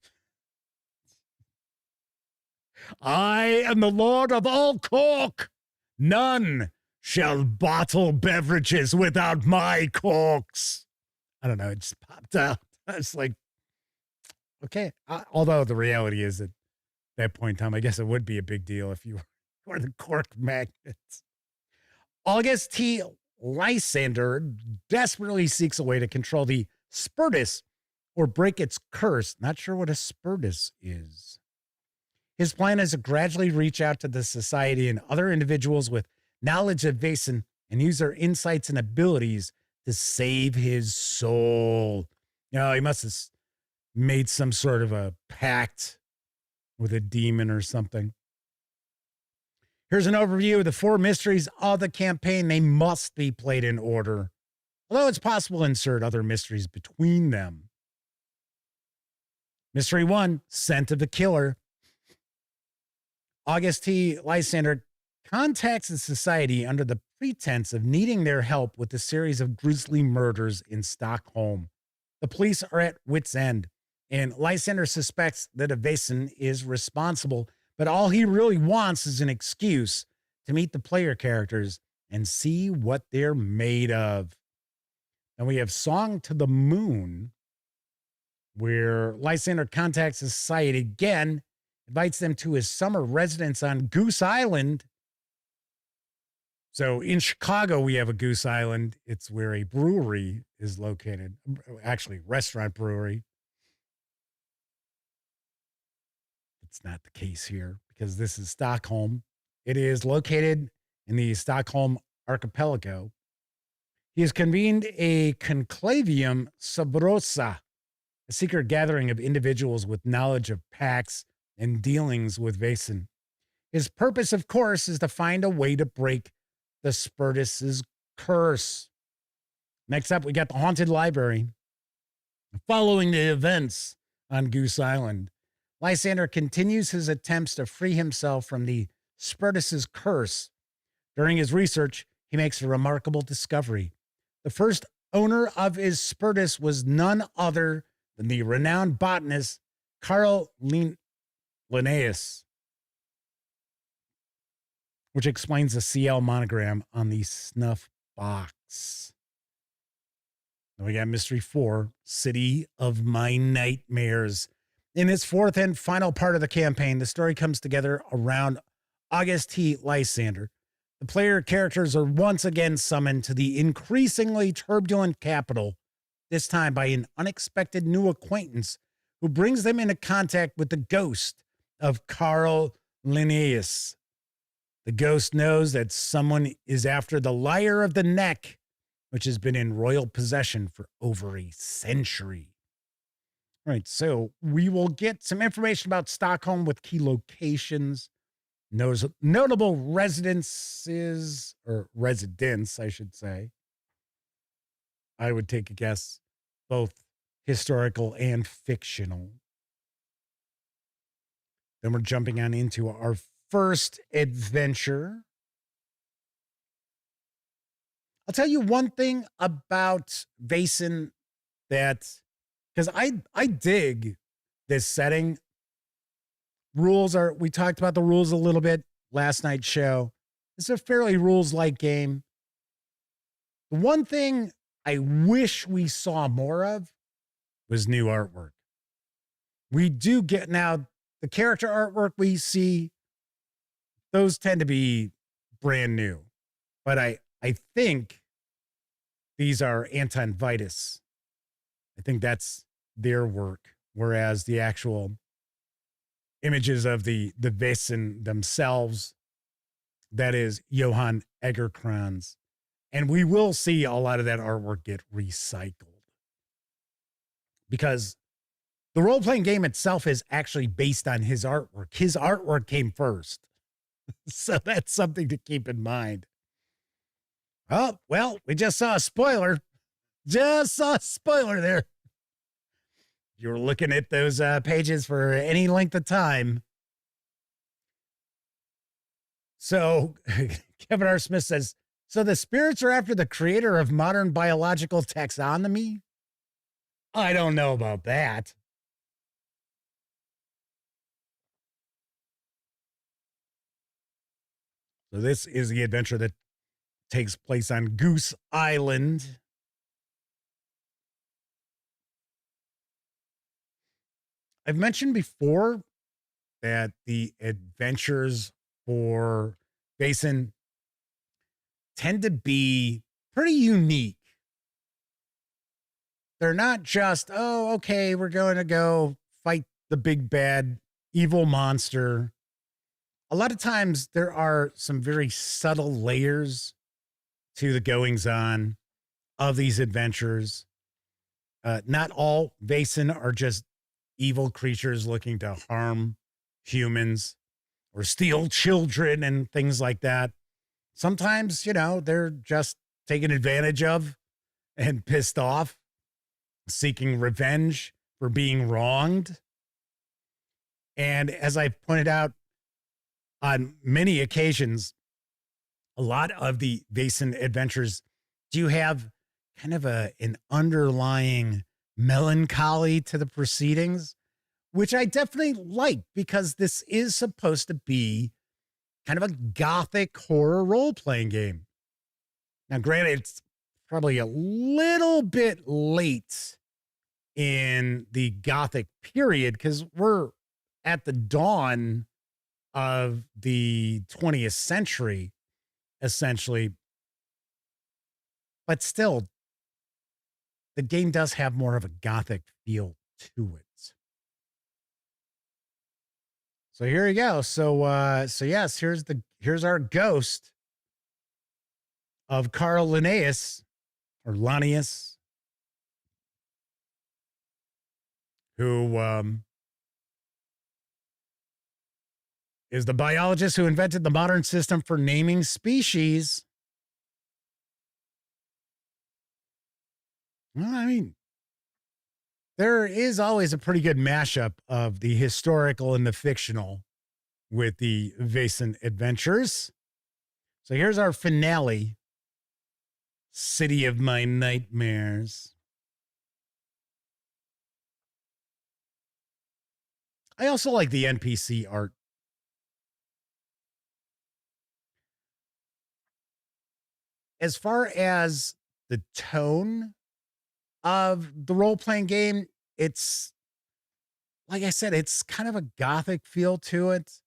I am the Lord of all cork. None shall bottle beverages without my corks. I don't know. It just popped out. I was like, okay. Although the reality is at that point in time, I guess it would be a big deal if you were the cork magnets. August T. Lysander desperately seeks a way to control the Spiritus or break its curse. Not sure what a Spiritus is. His plan is to gradually reach out to the society and other individuals with knowledge of Vaesen and use their insights and abilities to save his soul. You know, he must have made some sort of a pact with a demon or something. Here's an overview of the 4 mysteries of the campaign. They must be played in order, although it's possible to insert other mysteries between them. Mystery 1, Scent of the Killer. August T. Lysander contacts the society under the pretense of needing their help with a series of grisly murders in Stockholm. The police are at wit's end, and Lysander suspects that a Vaesen is responsible, but all he really wants is an excuse to meet the player characters and see what they're made of. And we have Song to the Moon, where Lysander contacts the society again, invites them to his summer residence on Goose Island. So in Chicago, we have a Goose Island. It's where a brewery is located. Actually, restaurant brewery. It's not the case here because this is Stockholm. It is located in the Stockholm archipelago. He has convened a conclavium sabrosa, a secret gathering of individuals with knowledge of pacts and dealings with Vaesen. His purpose, of course, is to find a way to break the Spiritus's curse. Next up, we got the Haunted Library. Following the events on Goose Island, Lysander continues his attempts to free himself from the Spiritus's curse. During his research, he makes a remarkable discovery. The first owner of his Spiritus was none other than the renowned botanist Carl Linnaeus, which explains the CL monogram on the snuff box. Then we got Mystery 4, City of My Nightmares. In its 4th and final part of the campaign, the story comes together around August T. Lysander. The player characters are once again summoned to the increasingly turbulent capital, this time by an unexpected new acquaintance who brings them into contact with the ghost of Carl Linnaeus. The ghost knows that someone is after the lyre of the neck, which has been in royal possession for over a century. All right, so we will get some information about Stockholm with key locations, notable residences, or residents, I should say. I would take a guess, both historical and fictional. Then we're jumping on into our first adventure. I'll tell you one thing about Vaesen that, because I dig this setting. We talked about the rules a little bit last night's show. It's a fairly rules-like game. The one thing I wish we saw more of was new artwork. We do get now the character artwork we see, those tend to be brand new. But I think these are Anton Vitus. I think that's their work, whereas the actual images of the Vaesen themselves, that is Johan Egerkrans. And we will see a lot of that artwork get recycled, because the role-playing game itself is actually based on his artwork. His artwork came first. So that's something to keep in mind. Oh, well, we just saw a spoiler. Just saw a spoiler there. You were looking at those pages for any length of time. So Kevin R. Smith says, so the spirits are after the creator of modern biological taxonomy? I don't know about that. So this is the adventure that takes place on Goose Island. I've mentioned before that the adventures for Vaesen tend to be pretty unique. They're not just, oh, okay, we're going to go fight the big bad evil monster. A lot of times there are some very subtle layers to the goings on of these adventures. Not all Vaesen are just evil creatures looking to harm humans or steal children and things like that. Sometimes, they're just taken advantage of and pissed off, seeking revenge for being wronged. And as I pointed out on many occasions, a lot of the Vaesen adventures do have kind of an underlying melancholy to the proceedings, which I definitely like because this is supposed to be kind of a gothic horror role-playing game. Now, granted, it's probably a little bit late in the gothic period because we're at the dawn of the 20th century, essentially. But still, the game does have more of a gothic feel to it. So here you go. So yes, here's our ghost of Carl Linnaeus, or Linnaeus, who is the biologist who invented the modern system for naming species. Well, I mean, there is always a pretty good mashup of the historical and the fictional with the Vaesen adventures. So here's our finale, City of My Nightmares. I also like the NPC art. As far as the tone of the role-playing game, it's, like I said, it's kind of a gothic feel to it.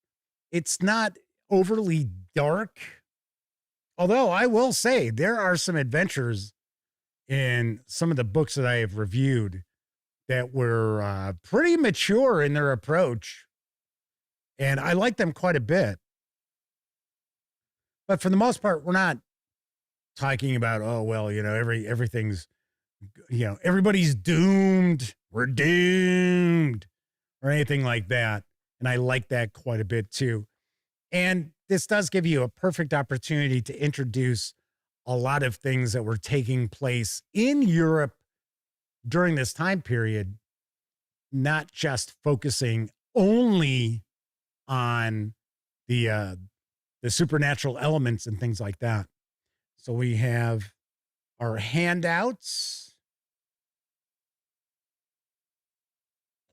It's not overly dark. Although I will say there are some adventures in some of the books that I have reviewed that were pretty mature in their approach. And I like them quite a bit. But for the most part, we're not talking about, oh, well, everything's, everybody's doomed. We're doomed or anything like that. And I like that quite a bit too. And this does give you a perfect opportunity to introduce a lot of things that were taking place in Europe during this time period, not just focusing only on the supernatural elements and things like that. So we have our handouts.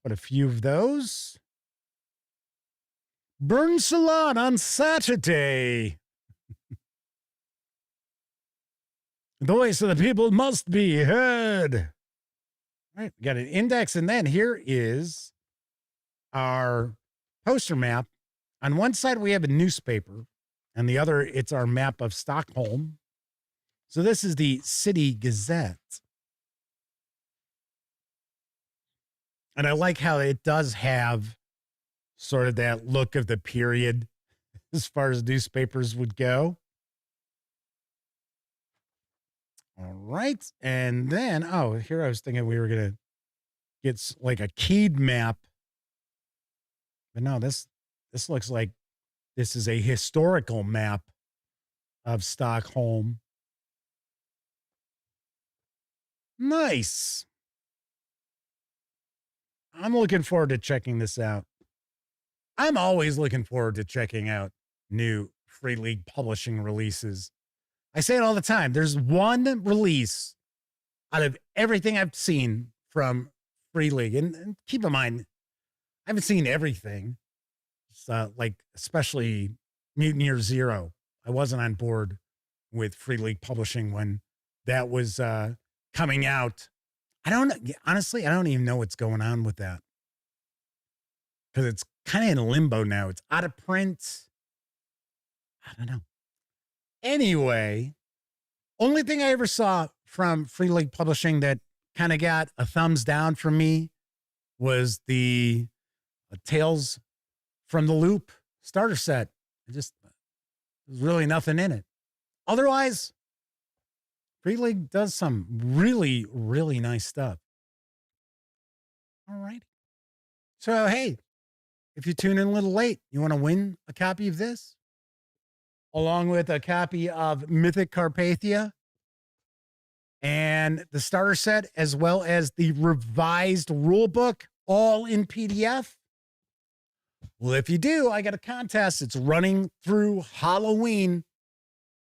Put a few of those. Burn Salon on Saturday. The voice of the people must be heard. All right, we got an index, and then here is our poster map. On one side, we have a newspaper, and the other, it's our map of Stockholm. So this is the City Gazette. And I like how it does have sort of that look of the period as far as newspapers would go. All right. And then, here I was thinking we were going to get like a keyed map. But no, this looks like this is a historical map of Stockholm. Nice. I'm looking forward to checking this out. I'm always looking forward to checking out new Free League Publishing releases. I say it all the time. There's one release out of everything I've seen from Free League. And keep in mind, I haven't seen everything. It's like especially Mutineer Zero. I wasn't on board with Free League Publishing when that was coming out. Honestly, I don't even know what's going on with that, because it's kind of in limbo now. It's out of print. I don't know. Anyway, only thing I ever saw from Free League Publishing that kind of got a thumbs down from me was the Tales from the Loop starter set. There's really nothing in it. Otherwise, Free League does some really, really nice stuff. All right. So, hey, if you tune in a little late, you want to win a copy of this, along with a copy of Mythic Carpathia and the starter set, as well as the revised rule book, all in PDF. Well, if you do, I got a contest. It's running through Halloween.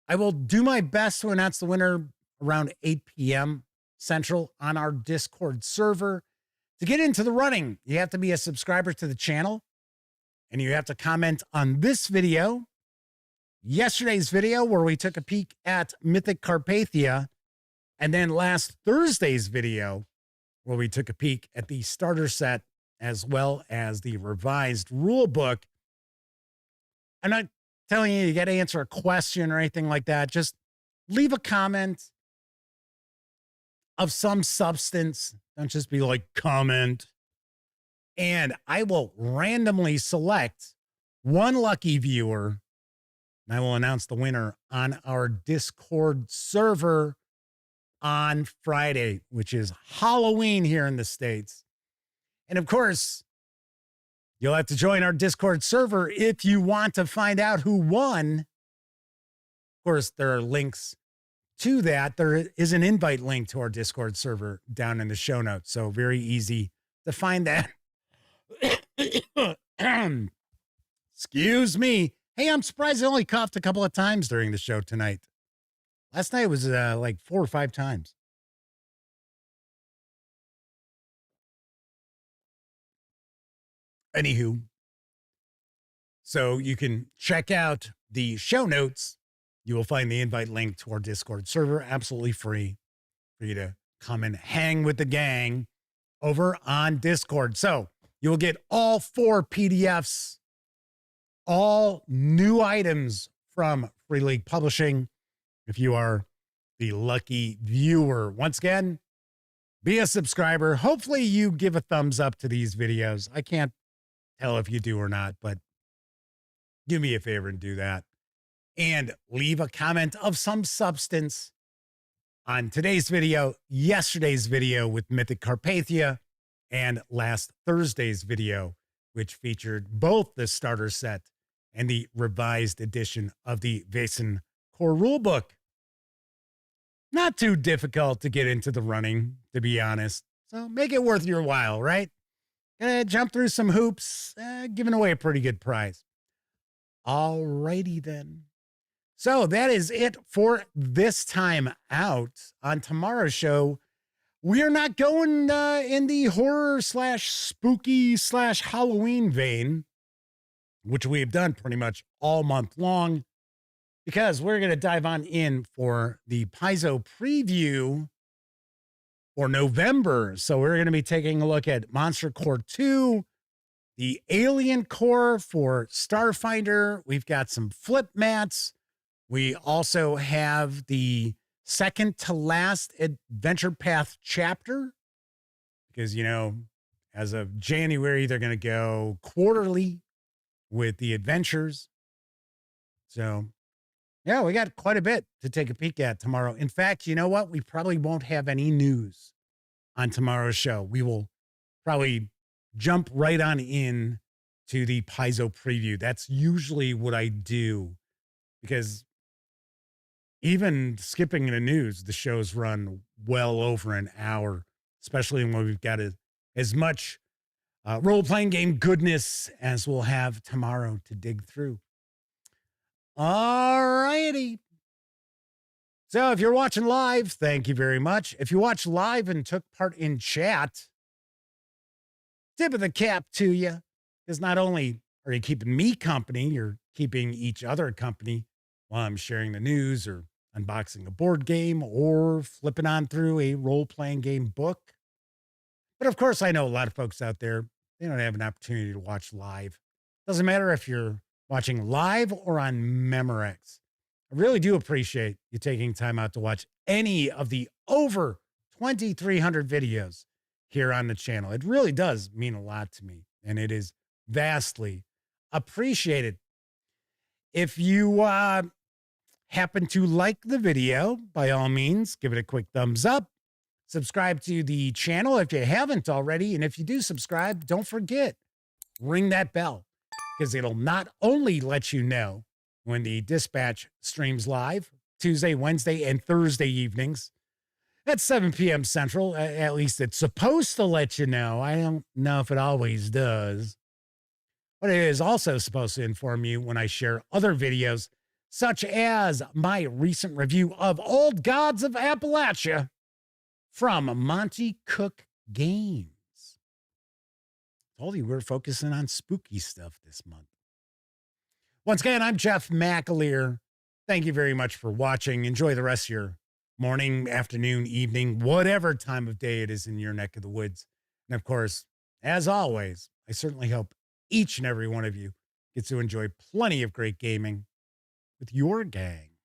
I will do my best to announce the winner around 8 p.m. Central on our Discord server. To get into the running, you have to be a subscriber to the channel, and you have to comment on this video, yesterday's video where we took a peek at Mythic Carpathia, and then last Thursday's video where we took a peek at the starter set as well as the revised rule book. I'm not telling you got to answer a question or anything like that. Just leave a comment of some substance. Don't just be like, comment. And I will randomly select one lucky viewer, and I will announce the winner on our Discord server on Friday, which is Halloween here in the States. And of course, you'll have to join our Discord server if you want to find out who won. Of course, there are links to that. There is an invite link to our Discord server down in the show notes. So very easy to find that. Excuse me. Hey, I'm surprised I only coughed a couple of times during the show tonight. Last night was like 4 or 5 times. Anywho, so you can check out the show notes. You will find the invite link to our Discord server, absolutely free for you to come and hang with the gang over on Discord. So you will get all 4 PDFs, all new items from Free League Publishing if you are the lucky viewer. Once again, be a subscriber. Hopefully you give a thumbs up to these videos. I can't tell if you do or not, but do me a favor and do that. And leave a comment of some substance on today's video, yesterday's video with Mythic Carpathia, and last Thursday's video, which featured both the starter set and the revised edition of the Vaesen core rulebook. Not too difficult to get into the running, to be honest. So make it worth your while, right? Jump through some hoops, giving away a pretty good prize. All righty then. So that is it for this time out. On tomorrow's show, we are not going in the horror / spooky / Halloween vein, which we have done pretty much all month long, because we're going to dive on in for the Paizo preview for November. So we're going to be taking a look at Monster Core 2, the Alien Core for Starfinder. We've got some flip mats. We also have the second to last Adventure Path chapter, because, you know, as of January, they're going to go quarterly with the adventures. So, yeah, we got quite a bit to take a peek at tomorrow. In fact, you know what? We probably won't have any news on tomorrow's show. We will probably jump right on in to the Paizo preview. That's usually what I do, because even skipping the news, the shows run well over an hour, especially when we've got as much role-playing game goodness as we'll have tomorrow to dig through. All righty. So if you're watching live, thank you very much. If you watch live and took part in chat, tip of the cap to you, because not only are you keeping me company, you're keeping each other company while I'm sharing the news or unboxing a board game or flipping on through a role-playing game book. But of course, I know a lot of folks out there, they don't have an opportunity to watch live. Doesn't matter if you're watching live or on Memorex. I really do appreciate you taking time out to watch any of the over 2,300 videos here on the channel. It really does mean a lot to me, and it is vastly appreciated. If you happen to like the video, by all means, give it a quick thumbs up. Subscribe to the channel if you haven't already. And if you do subscribe, don't forget, ring that bell, because it'll not only let you know when the Dispatch streams live Tuesday, Wednesday, and Thursday evenings at 7 p.m. Central. At least it's supposed to let you know. I don't know if it always does. But it is also supposed to inform you when I share other videos, such as my recent review of Old Gods of Appalachia from Monty Cook Games. I told you we're focusing on spooky stuff this month. Once again, I'm Jeff McAleer. Thank you very much for watching. Enjoy the rest of your morning, afternoon, evening, whatever time of day it is in your neck of the woods. And of course, as always, I certainly hope each and every one of you gets to enjoy plenty of great gaming with your gang.